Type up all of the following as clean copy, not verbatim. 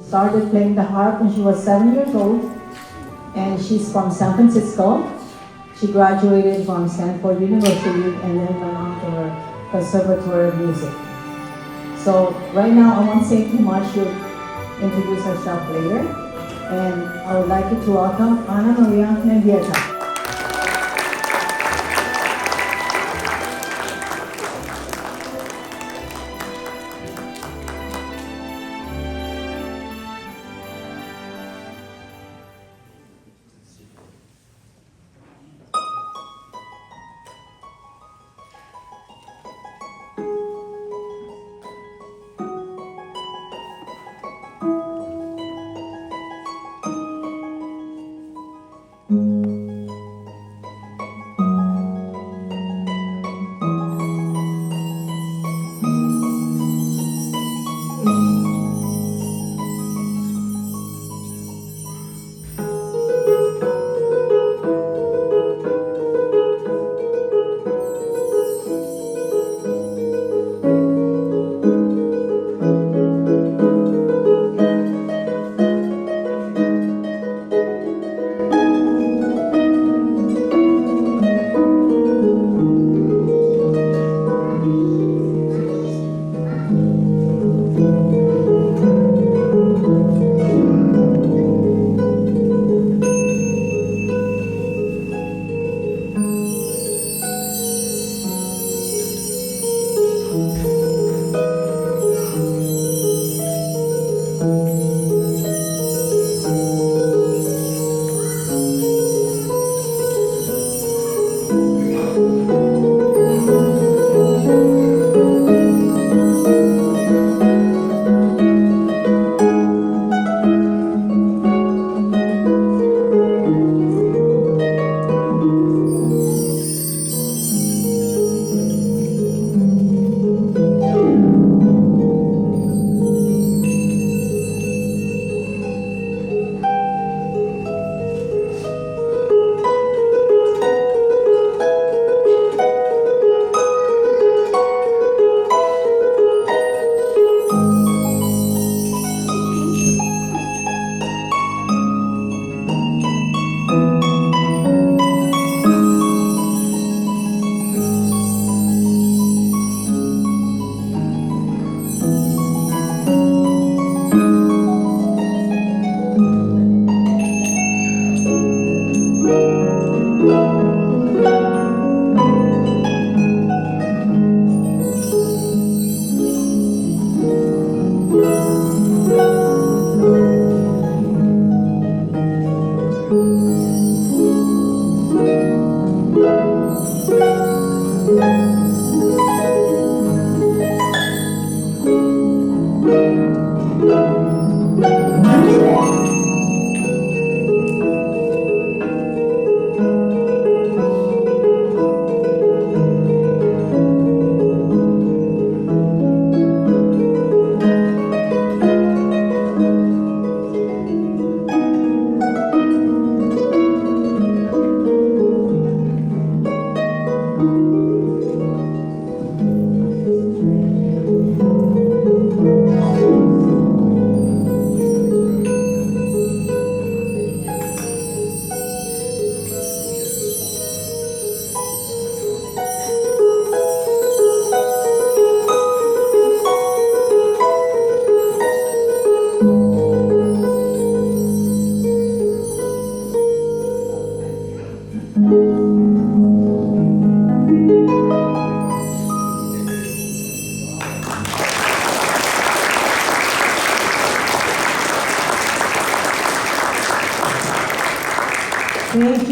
started playing the harp when she was 7 years old, and she's from San Francisco. She graduated from Stanford University and then went on to her Conservatory of Music. So right now I won't say too much. She'll introduce herself later. And I would like you to welcome Ana Maria Mendieta.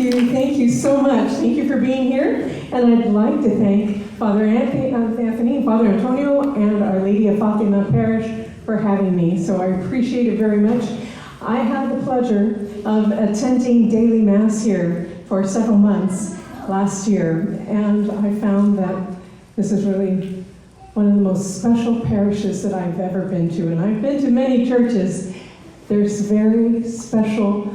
Thank you so much. Thank you for being here. And I'd like to thank Father Anthony, Father Antonio, and Our Lady of Fatima Parish for having me. So I appreciate it very much. I had the pleasure of attending daily Mass here for several months last year, and I found that this is really one of the most special parishes that I've ever been to. And I've been to many churches. There's very special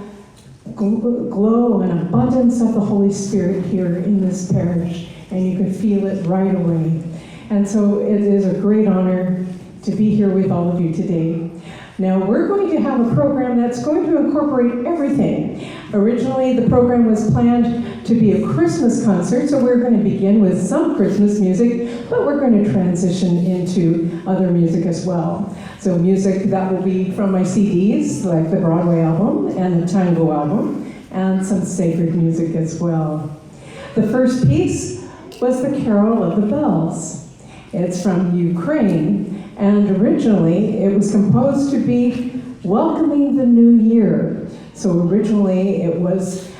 glow and abundance of the Holy Spirit here in this parish, and you can feel it right away. And so it is a great honor to be here with all of you today. Now, we're going to have a program that's going to incorporate everything. Originally, the program was planned to be a Christmas concert, so we're going to begin with some Christmas music, but we're going to transition into other music as well. So music that will be from my CDs, like the Broadway album and the Tango album, and some sacred music as well. The first piece was the Carol of the Bells. It's from Ukraine. And originally, it was composed to be welcoming the new year. So originally, it was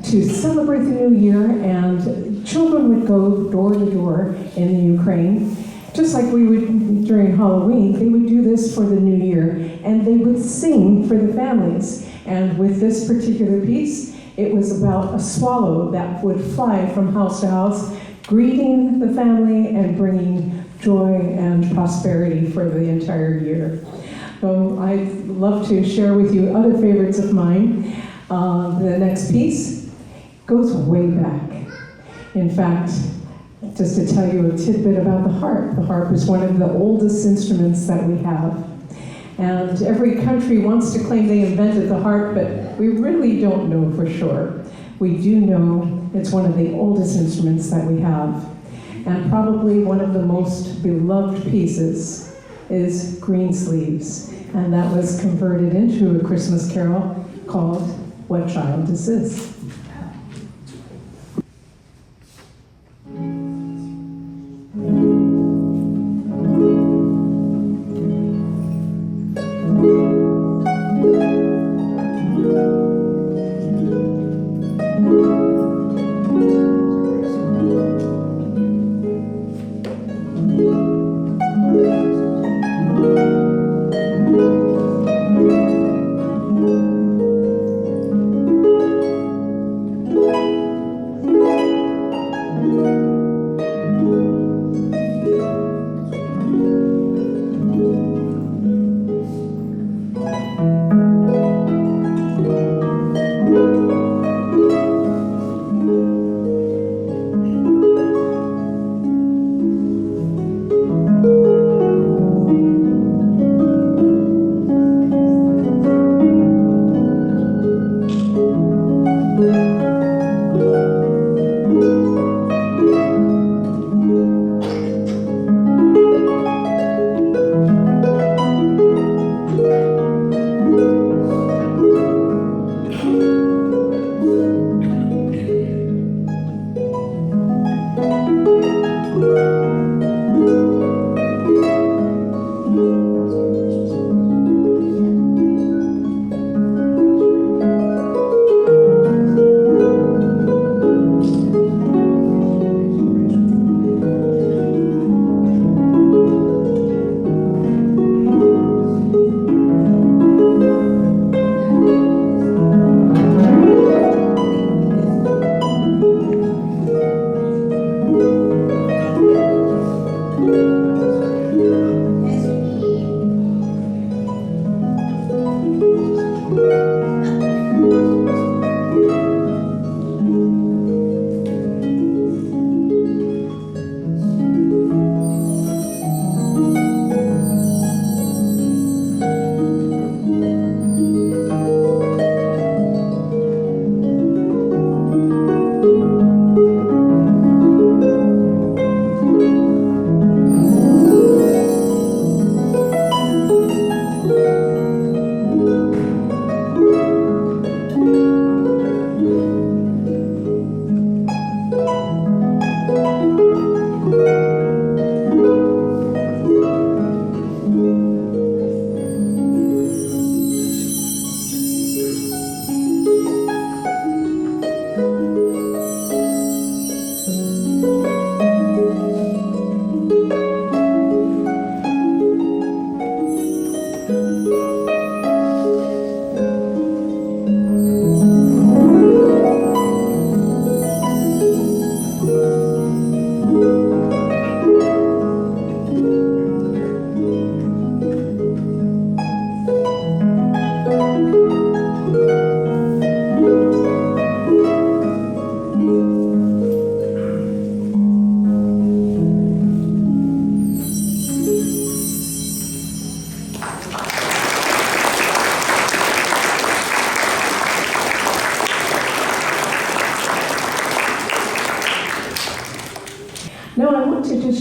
to celebrate the new year, and children would go door to door in the Ukraine. Just like we would during Halloween, they would do this for the new year, and they would sing for the families. And with this particular piece, it was about a swallow that would fly from house to house, greeting the family and bringing joy and prosperity for the entire year. So I'd love to share with you other favorites of mine. The next piece goes way back. In fact, just to tell you a tidbit about the harp is one of the oldest instruments that we have. And every country wants to claim they invented the harp, but we really don't know for sure. We do know it's one of the oldest instruments that we have. And probably one of the most beloved pieces is Greensleeves. And that was converted into a Christmas carol called What Child Is This?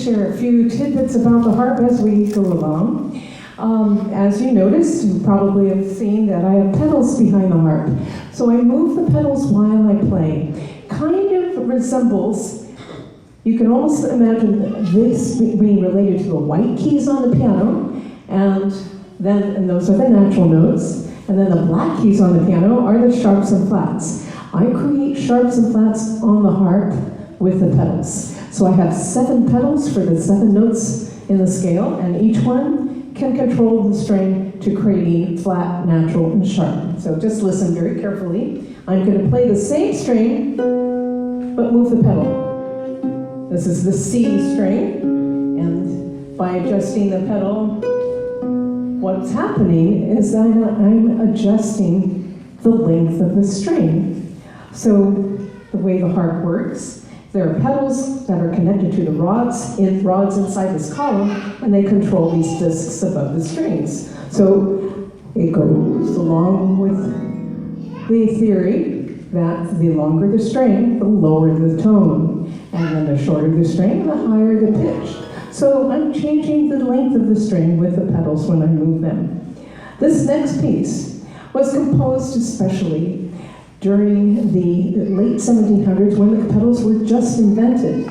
share a few tidbits about the harp as we go along. As you noticed, you probably have seen that I have pedals behind the harp. So I move the pedals while I play. Kind of resembles, you can almost imagine this being related to the white keys on the piano, and those are the natural notes, and then the black keys on the piano are the sharps and flats. I create sharps and flats on the harp with the pedals. So I have 7 pedals for the 7 notes in the scale, and each one can control the string to create flat, natural, and sharp. So just listen very carefully. I'm going to play the same string, but move the pedal. This is the C string, and by adjusting the pedal, what's happening is that I'm adjusting the length of the string. So the way the harp works, there are pedals that are connected to the rods inside this column, and they control these discs above the strings. So it goes along with the theory that the longer the string, the lower the tone, and then the shorter the string, the higher the pitch. So I'm changing the length of the string with the pedals when I move them. This next piece was composed especially during the late 1700s when the pedals were just invented.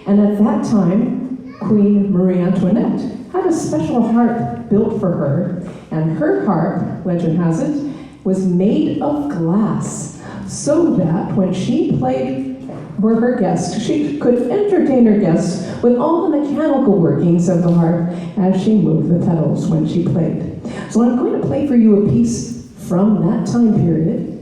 And at that time, Queen Marie Antoinette had a special harp built for her, and her harp, legend has it, was made of glass, so that when she played for her guests, she could entertain her guests with all the mechanical workings of the harp as she moved the pedals when she played. So I'm going to play for you a piece from that time period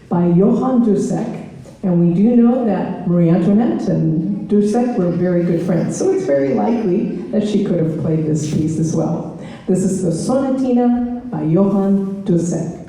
by Johann Dussek, and we do know that Marie Antoinette and Dussek were very good friends, so it's very likely that she could have played this piece as well. This is the Sonatina by Johann Dussek.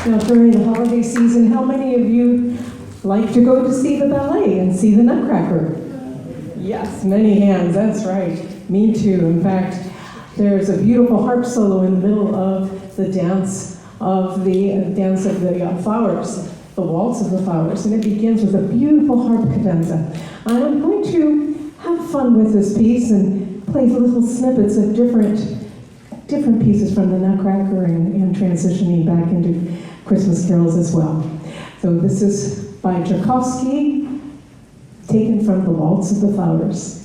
Now, during the holiday season, how many of you like to go to see the ballet and see the Nutcracker? Yes, many hands, that's right. Me too. In fact, there's a beautiful harp solo in the middle of the dance of the flowers, the waltz of the flowers, and it begins with a beautiful harp cadenza. I'm going to have fun with this piece and play little snippets of different pieces from the Nutcracker and transitioning back into Christmas carols as well. So this is by Tchaikovsky, taken from the Waltz of the Flowers.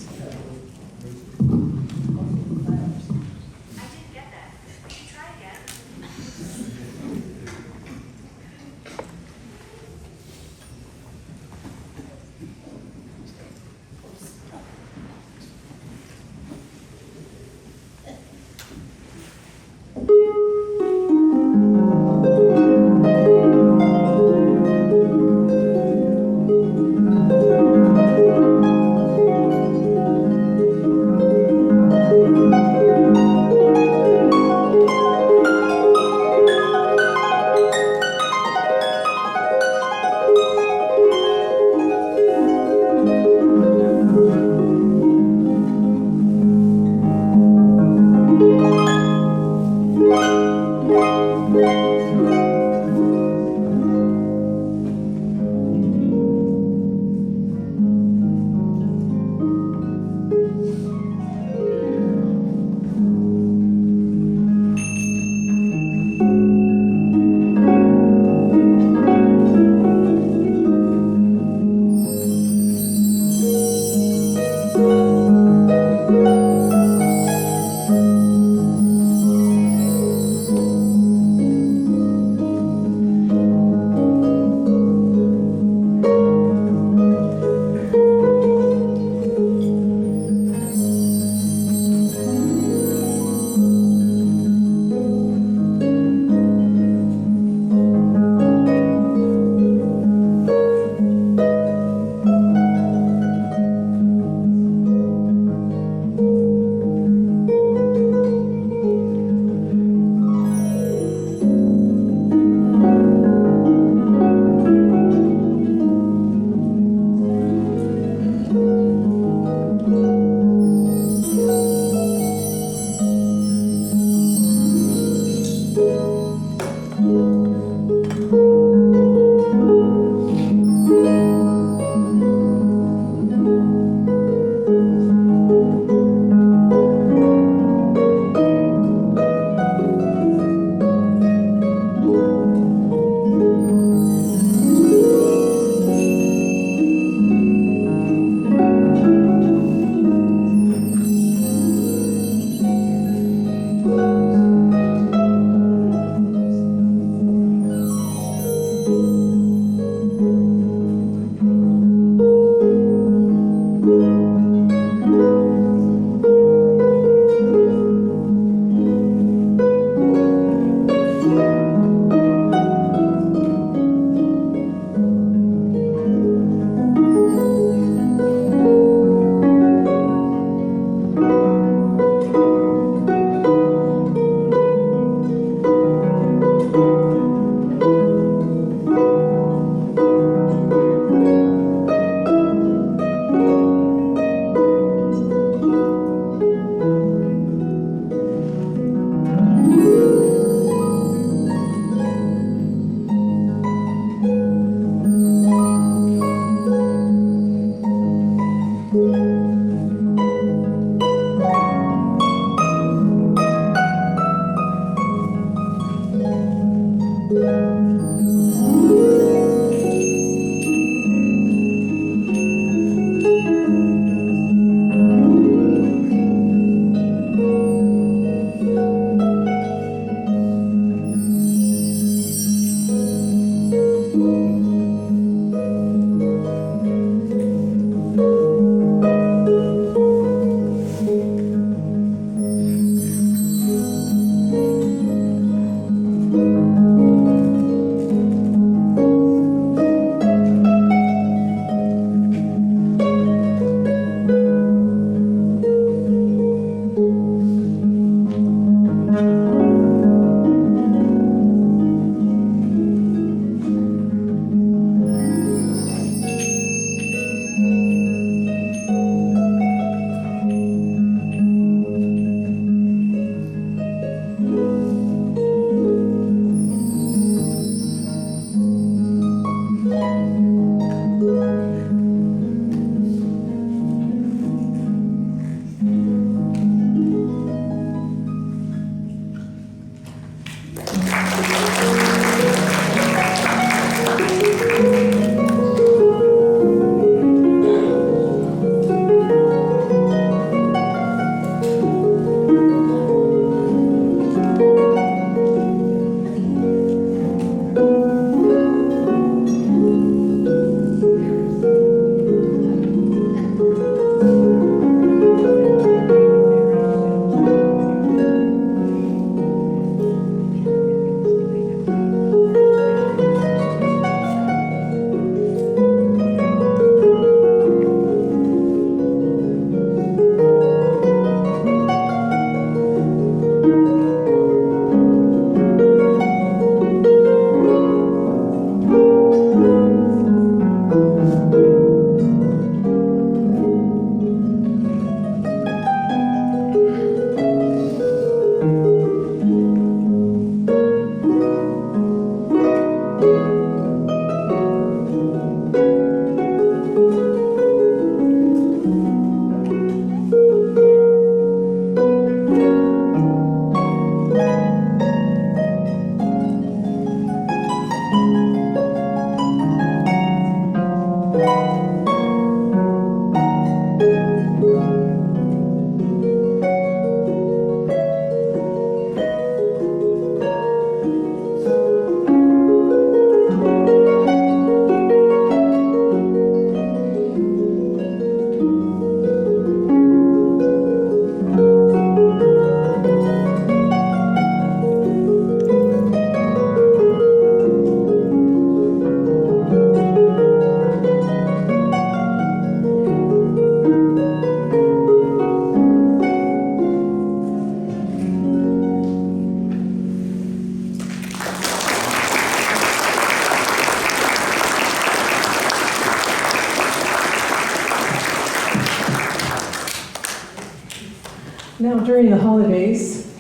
Now, during the holidays,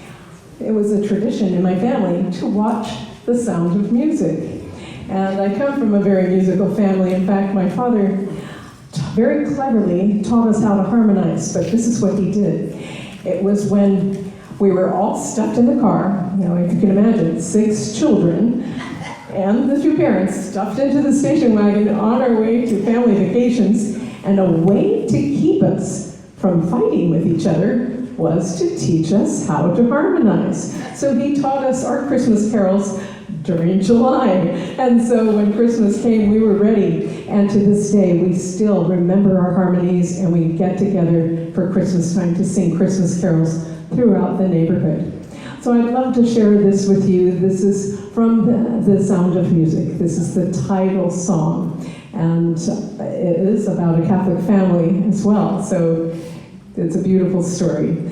it was a tradition in my family to watch The Sound of Music. And I come from a very musical family. In fact, my father very cleverly taught us how to harmonize, but this is what he did. It was when we were all stuffed in the car, if you can imagine, 6 children, and the 2 parents stuffed into the station wagon on our way to family vacations, and a way to keep us from fighting with each other was to teach us how to harmonize. So he taught us our Christmas carols during July. And so when Christmas came, we were ready. And to this day, we still remember our harmonies, and we get together for Christmas time to sing Christmas carols throughout the neighborhood. So I'd love to share this with you. This is from the Sound of Music. This is the title song. And it is about a Catholic family as well. So it's a beautiful story.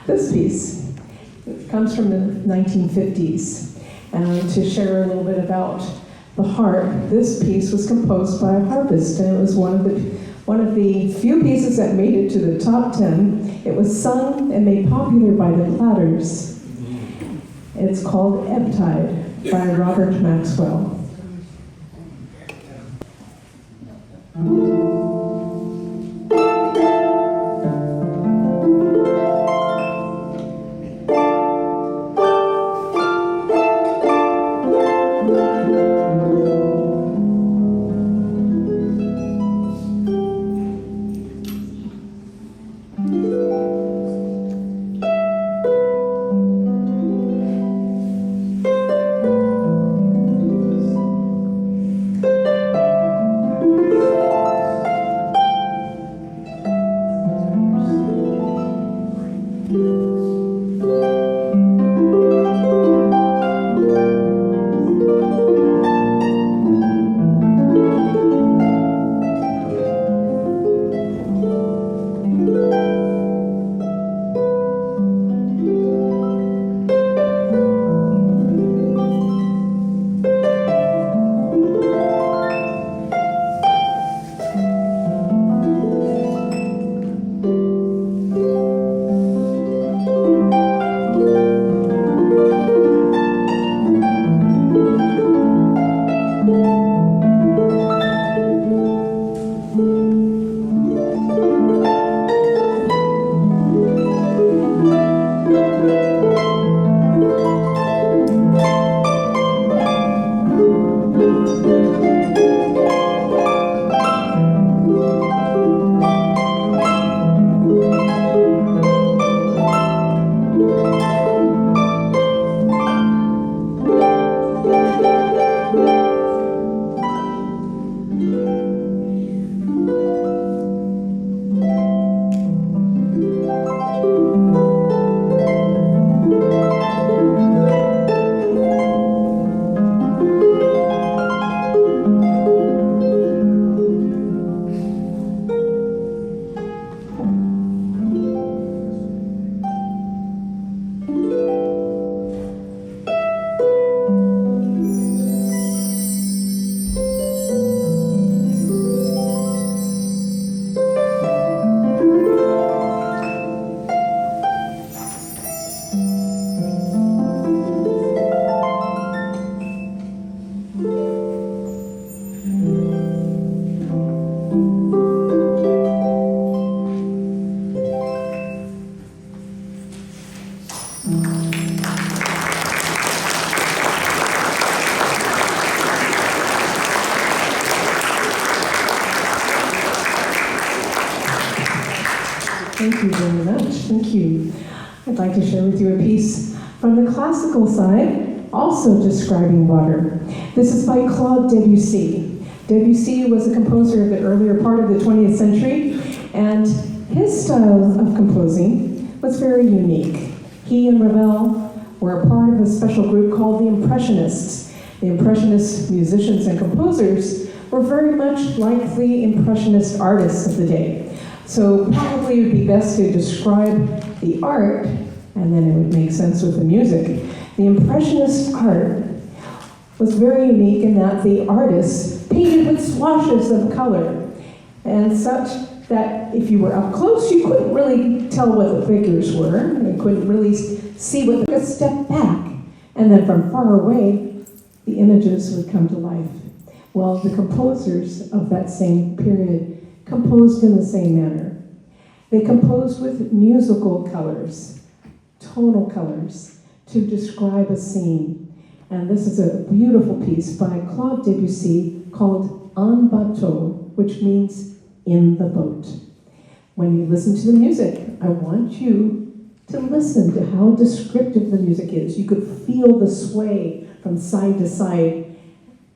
This piece comes from the 1950s. And to share a little bit about the harp, this piece was composed by a harpist, and it was one of the few pieces that made it to the top 10. It was sung and made popular by the Platters. It's called Ebb Tide by Robert Maxwell. Thank you very much. Thank you. I'd like to share with you a piece from the classical side, also describing water. This is by Claude Debussy. Debussy was a composer of the earlier part of the 20th century, and his style of composing was very unique. He and Ravel were a part of a special group called the Impressionists. The Impressionist musicians and composers were very much like the Impressionist artists of the day. So probably it would be best to describe the art, and then it would make sense with the music. The Impressionist art was very unique in that the artists painted with swashes of color, and such that if you were up close, you couldn't really tell what the figures were. You couldn't really see what a step back, and then from far away, the images would come to life. Well, the composers of that same period composed in the same manner. They composed with musical colors, tonal colors, to describe a scene. And this is a beautiful piece by Claude Debussy called En bateau, which means in the boat. When you listen to the music, I want you to listen to how descriptive the music is. You could feel the sway from side to side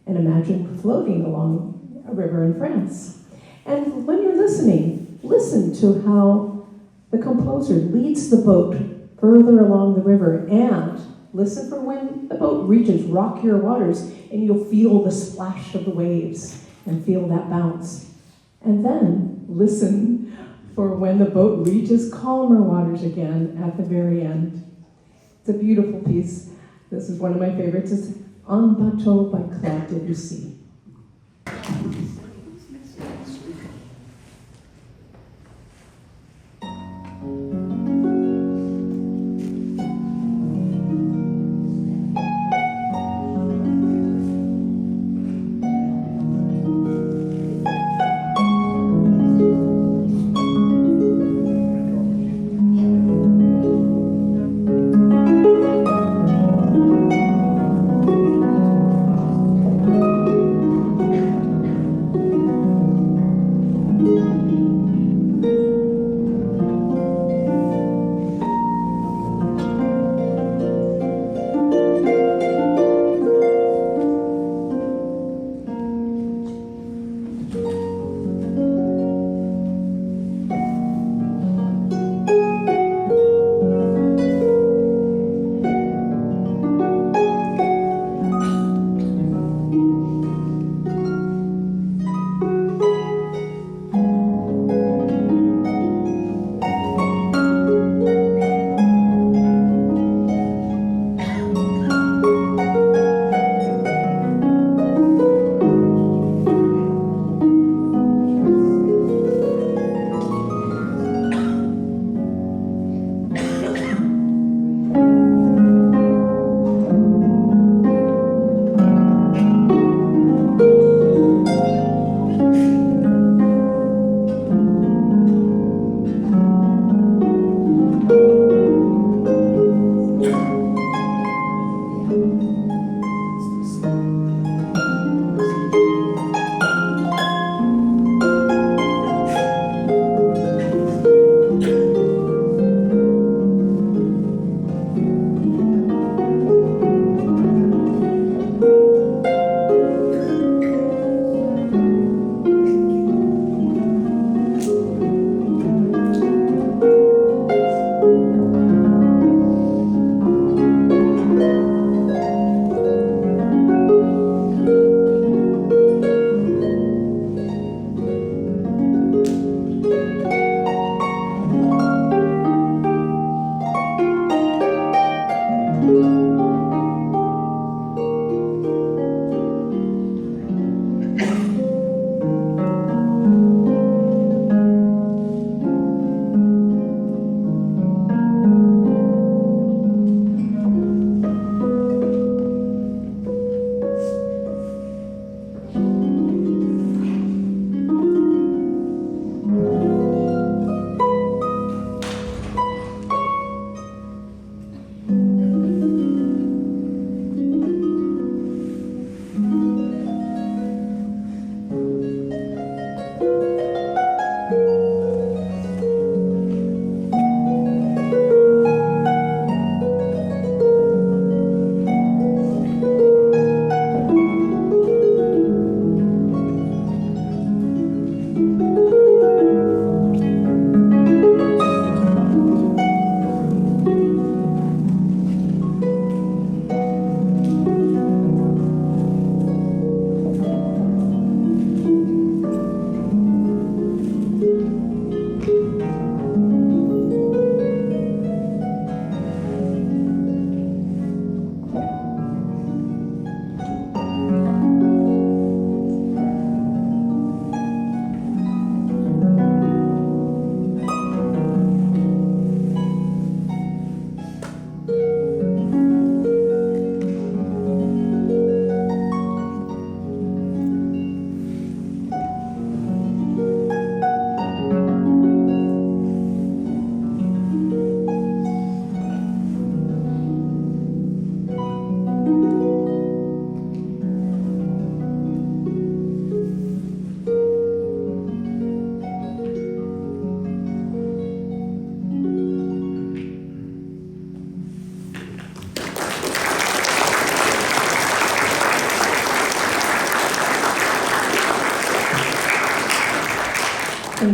and imagine floating along a river in France. And when you're listening, listen to how the composer leads the boat further along the river, and listen for when the boat reaches rockier waters and you'll feel the splash of the waves and feel that bounce. And then listen for when the boat reaches calmer waters again at the very end. It's a beautiful piece. This is one of my favorites. It's En bateau by Claude Debussy.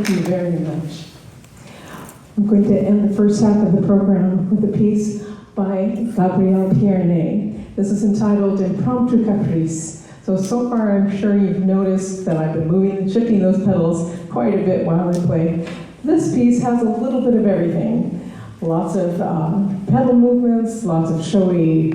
Thank you very much. I'm going to end the first half of the program with a piece by Gabrielle Piernet. This is entitled Impromptu Caprice. So far I'm sure you've noticed that I've been moving and shifting those pedals quite a bit while I play. This piece has a little bit of everything. Lots of pedal movements, lots of showy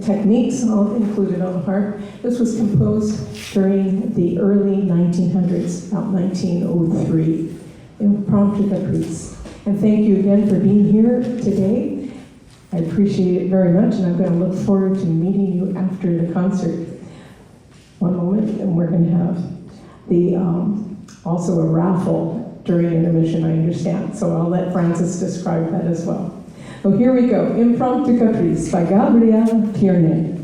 techniques included on the harp. This was composed during the early 1900s, about 1903. Impromptu Caprice. And thank you again for being here today. I appreciate it very much, and I'm going to look forward to meeting you after the concert. One moment, and we're going to have the also a raffle during intermission, I understand. So I'll let Francis describe that as well. So here we go, Impromptu Caprice by Gabrielle Piernet.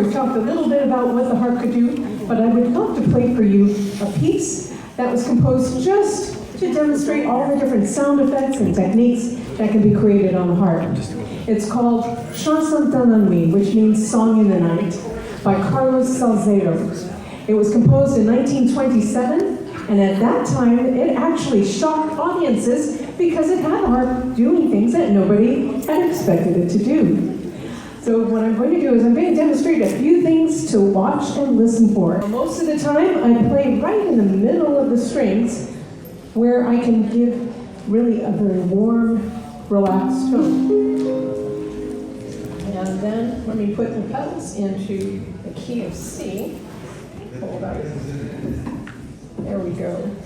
we've talked a little bit about what the harp could do, but I would love to play for you a piece that was composed just to demonstrate all the different sound effects and techniques that can be created on the harp. It's called Chanson de la Nuit, which means Song in the Night, by Carlos Salcedo. It was composed in 1927, and at that time, it actually shocked audiences because it had a harp doing things that nobody had expected it to do. So what I'm going to do is I'm going to demonstrate a few things to watch and listen for. Most of the time, I play right in the middle of the strings where I can give really a very warm, relaxed tone. And then let me put the pedals into the key of C. Hold on. There we go.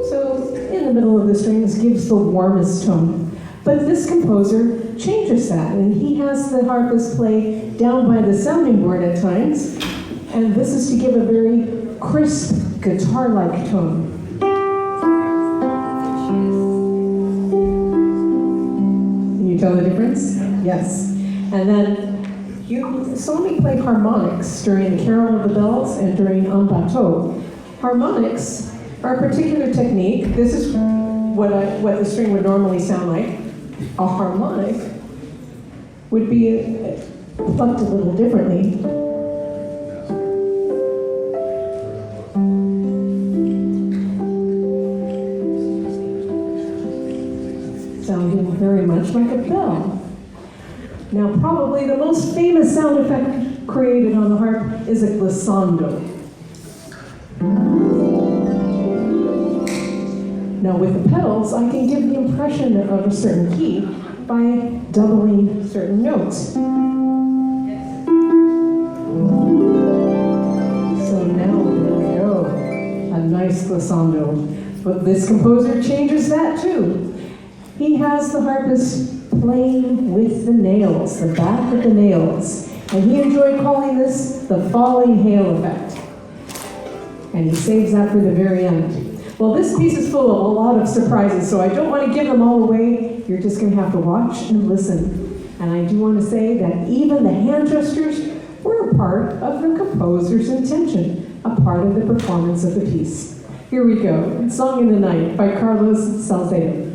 So in the middle of the strings gives the warmest tone. But this composer changes that, and he has the harpist play down by the sounding board at times, and this is to give a very crisp, guitar-like tone. Can you tell the difference? Yes. And then you saw me play harmonics during the Carol of the Bells and during En Bateau. Harmonics are a particular technique. This is what the string would normally sound like. A harmonic would be plucked a little differently. Sounding very much like a bell. Now, probably the most famous sound effect created on the harp is a glissando. Now, with the pedals, I can give the impression of a certain key by doubling certain notes. So now, there we go. A nice glissando. But this composer changes that too. He has the harpist playing with the nails, the back of the nails. And he enjoyed calling this the falling hail effect. And he saves that for the very end. Well, this piece is full of a lot of surprises, so I don't want to give them all away. You're just going to have to watch and listen. And I do want to say that even the hand gestures were a part of the composer's intention, a part of the performance of the piece. Here we go, Song in the Night by Carlos Salcedo.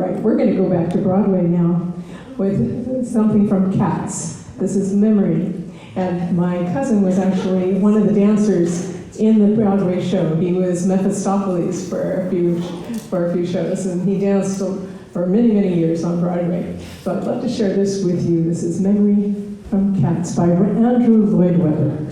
right, we're going to go back to Broadway now with something from Cats. This is Memory. And my cousin was actually one of the dancers in the Broadway show. He was Mephistopheles for a few shows, and he danced for many, many years on Broadway. So I'd love to share this with you. This is Memory from Cats by Andrew Lloyd Webber.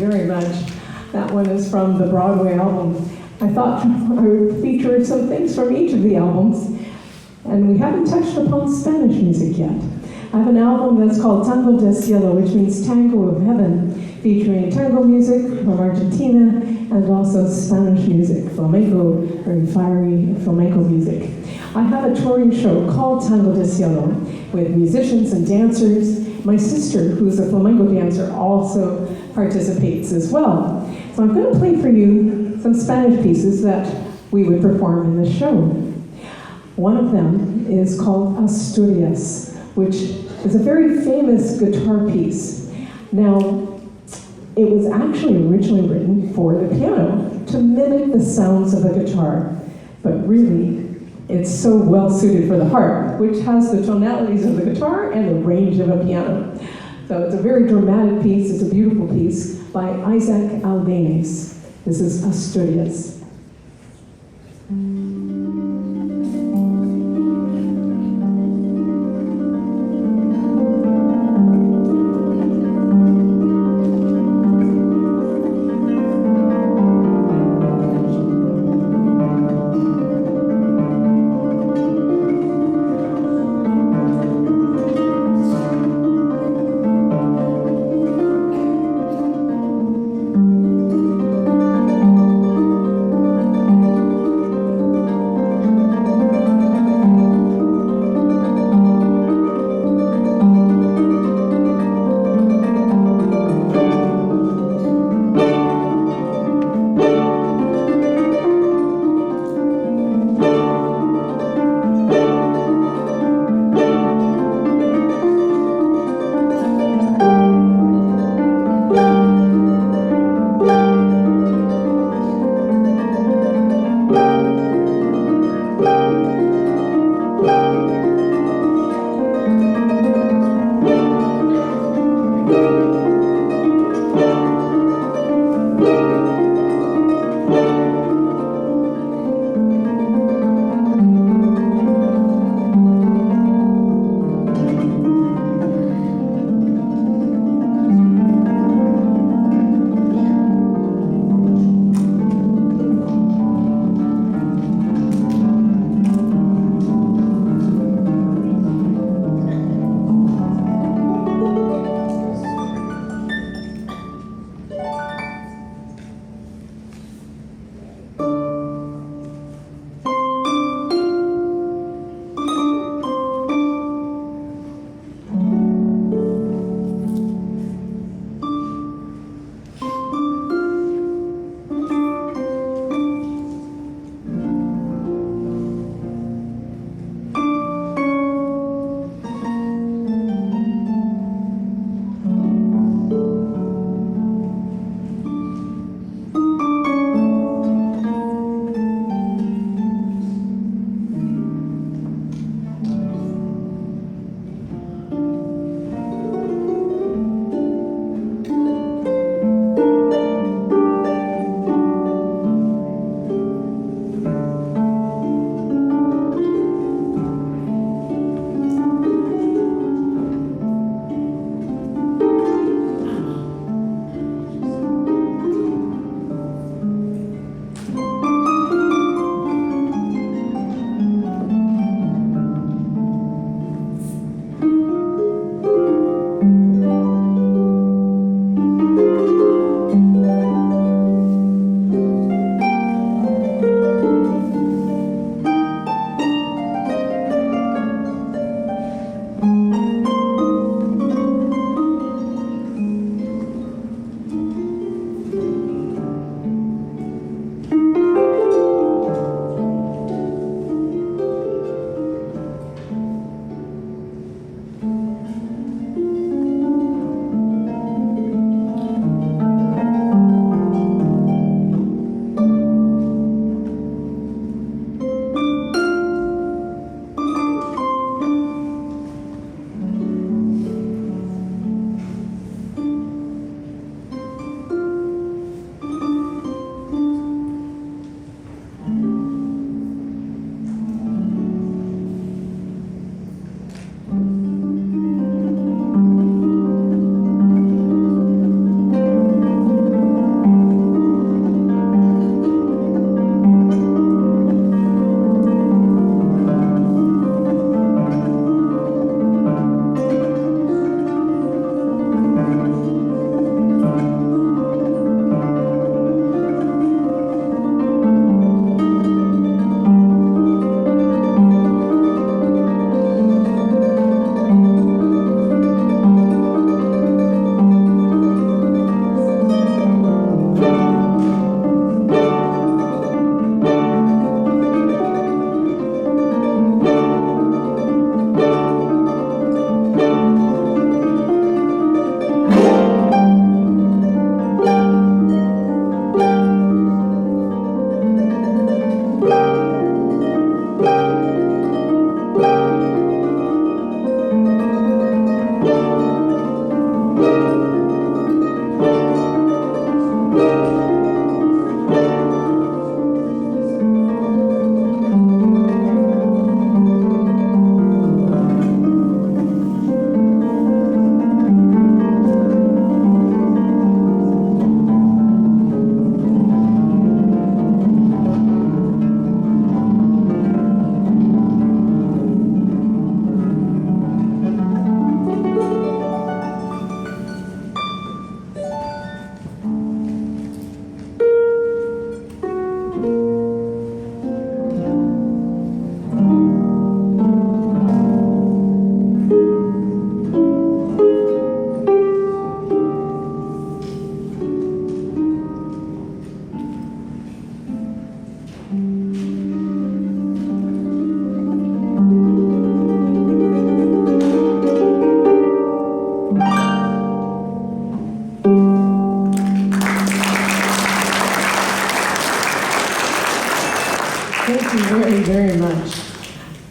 very much. That one is from the Broadway album. I thought I would feature some things from each of the albums, and we haven't touched upon Spanish music yet. I have an album that's called Tango del Cielo, which means Tango of Heaven, featuring tango music from Argentina and also Spanish music, flamenco, very fiery flamenco music. I have a touring show called Tango del Cielo with musicians and dancers. My sister, who's a flamenco dancer, also participates as well. So I'm going to play for you some Spanish pieces that we would perform in the show. One of them is called Asturias, which is a very famous guitar piece. Now, it was actually originally written for the piano to mimic the sounds of a guitar, but really, it's so well suited for the harp, which has the tonalities of the guitar and the range of a piano. So it's a very dramatic piece, it's a beautiful piece by Isaac Albanese. This is Asturias.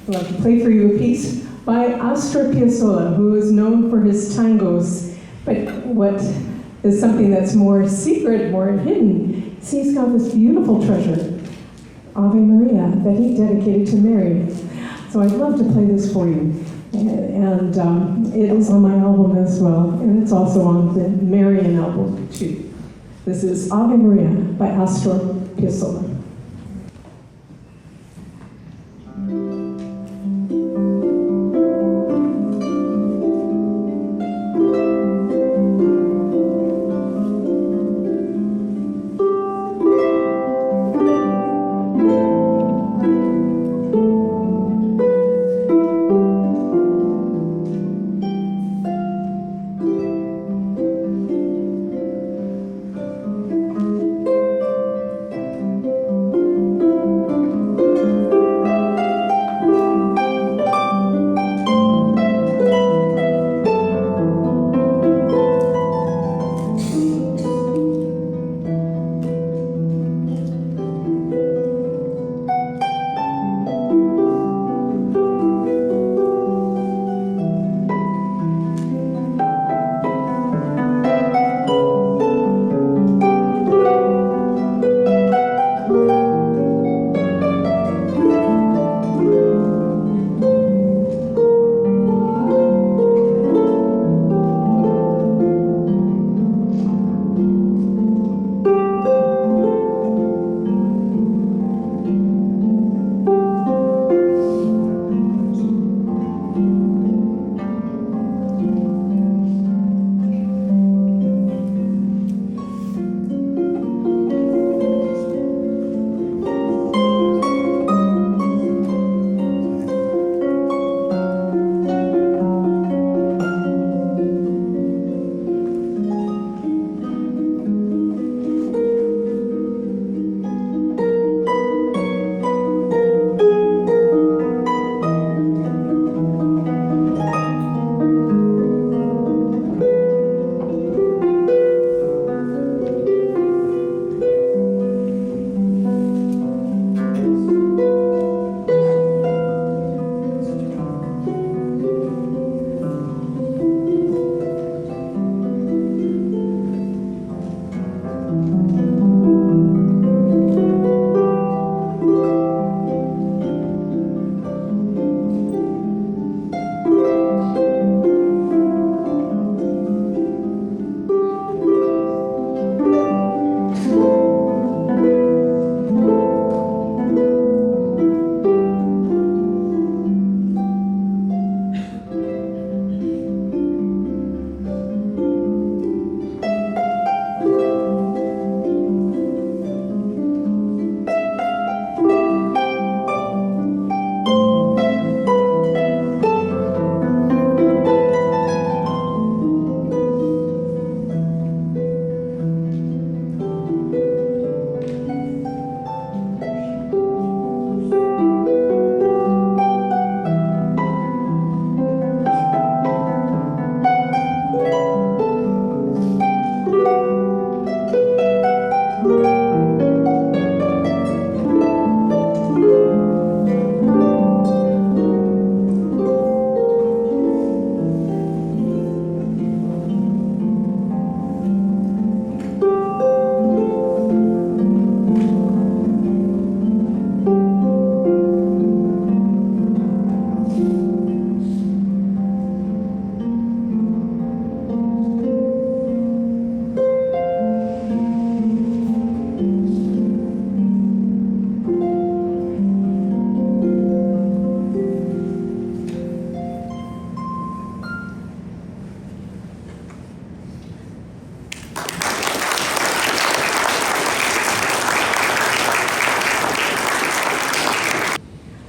I'd like to play for you a piece by Astor Piazzolla, who is known for his tangos, but what is something that's more secret, more hidden, is he's got this beautiful treasure, Ave Maria, that he dedicated to Mary. So I'd love to play this for you. And it is on my album as well, and it's also on the Marian album too. This is Ave Maria by Astor Piazzolla.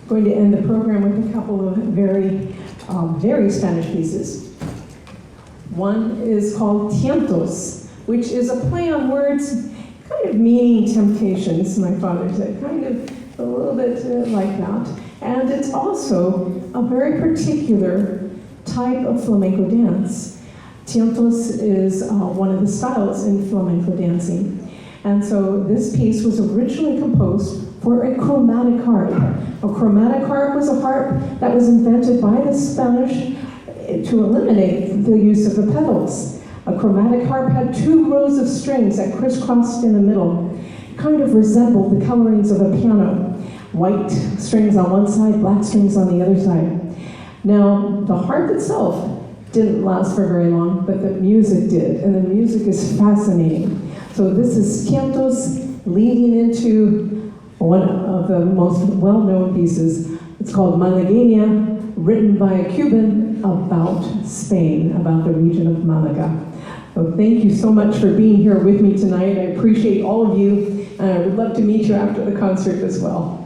Going to end the program with a couple of very Spanish pieces. One is called Tientos, which is a play on words, kind of meaning temptations, my father said, kind of a little bit like that. And it's also a very particular type of flamenco dance. Tientos is one of the styles in flamenco dancing. And so this piece was originally composed for a chromatic harp. A chromatic harp was a harp that was invented by the Spanish to eliminate the use of the pedals. A chromatic harp had 2 rows of strings that crisscrossed in the middle. It kind of resembled the colorings of a piano. White strings on one side, black strings on the other side. Now, the harp itself didn't last for very long, but the music did, and the music is fascinating. So this is Cantos leading into one of the most well-known pieces. It's called Malagueña, written by a Cuban about Spain, about the region of Malaga. So thank you so much for being here with me tonight. I appreciate all of you, and I would love to meet you after the concert as well.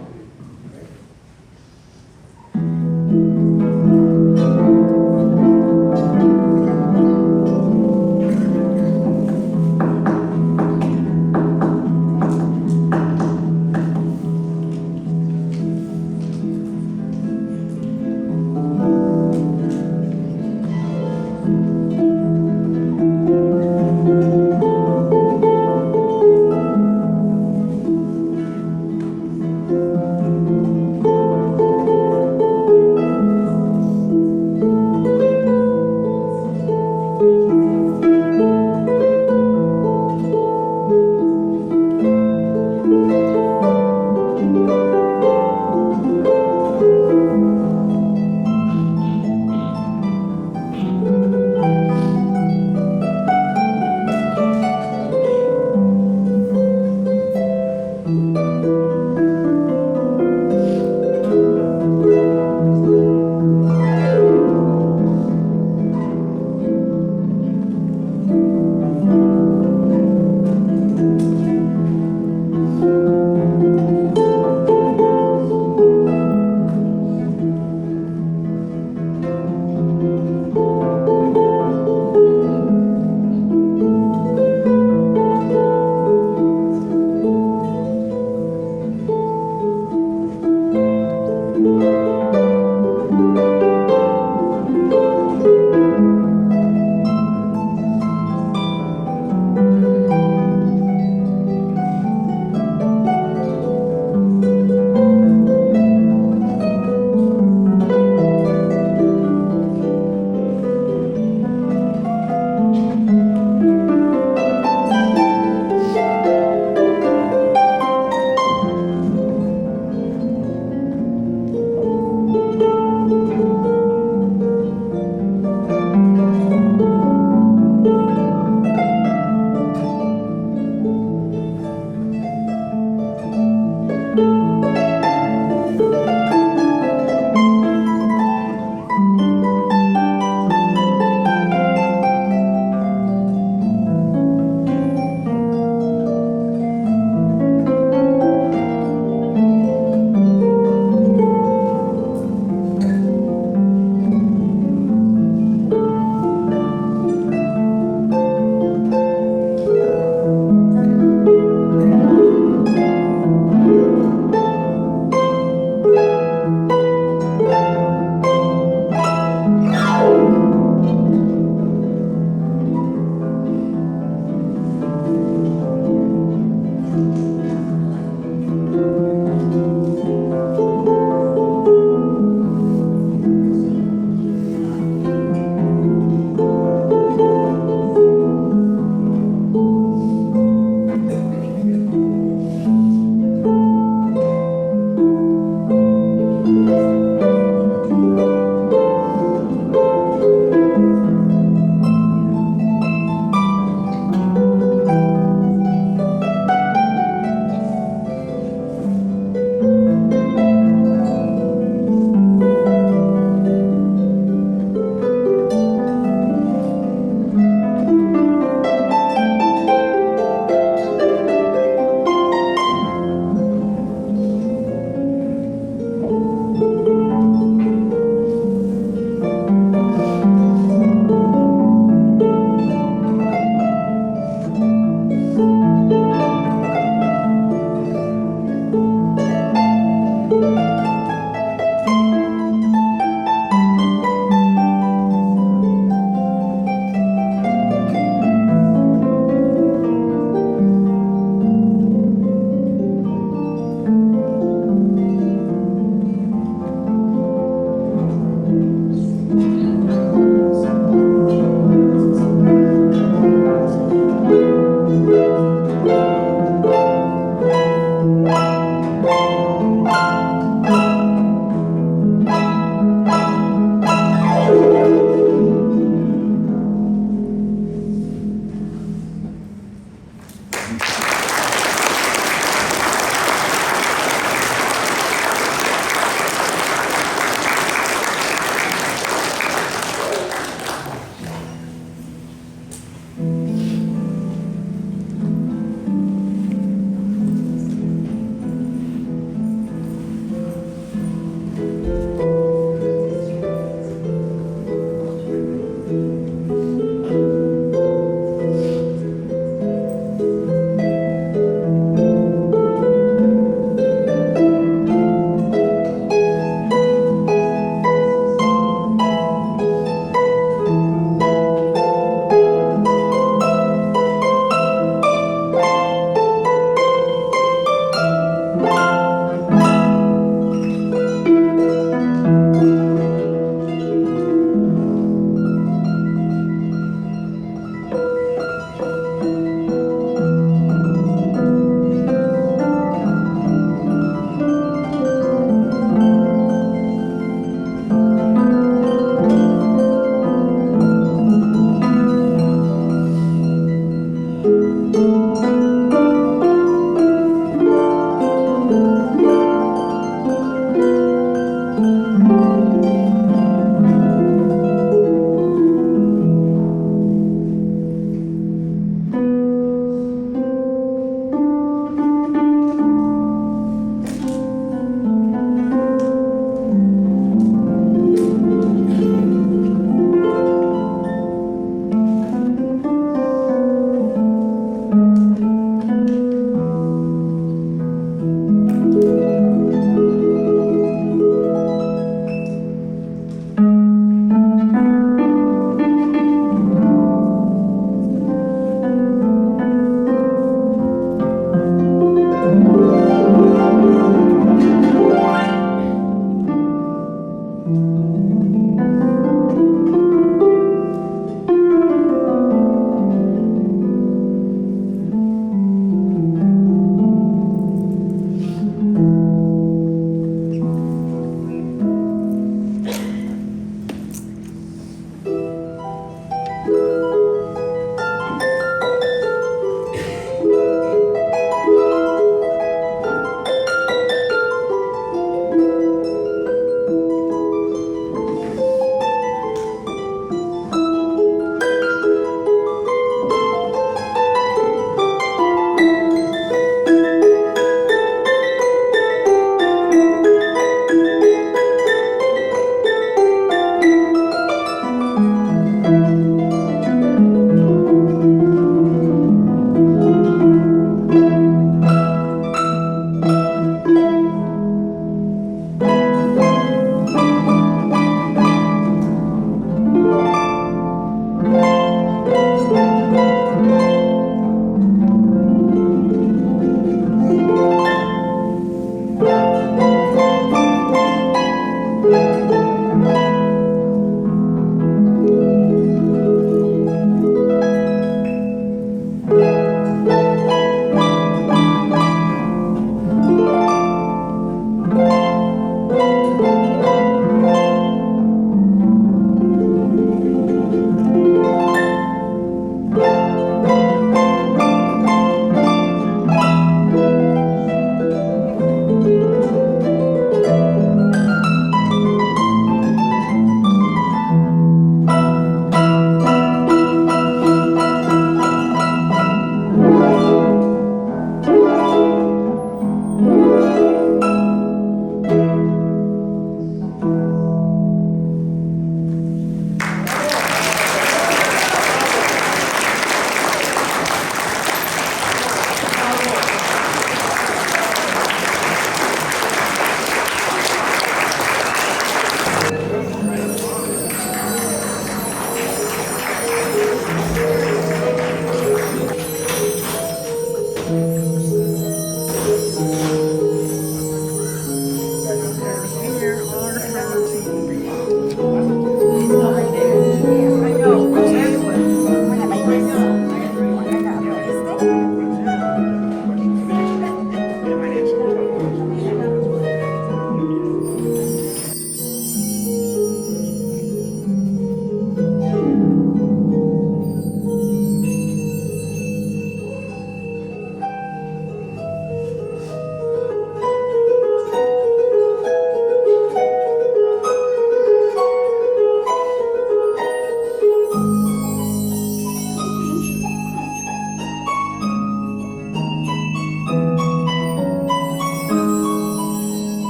you.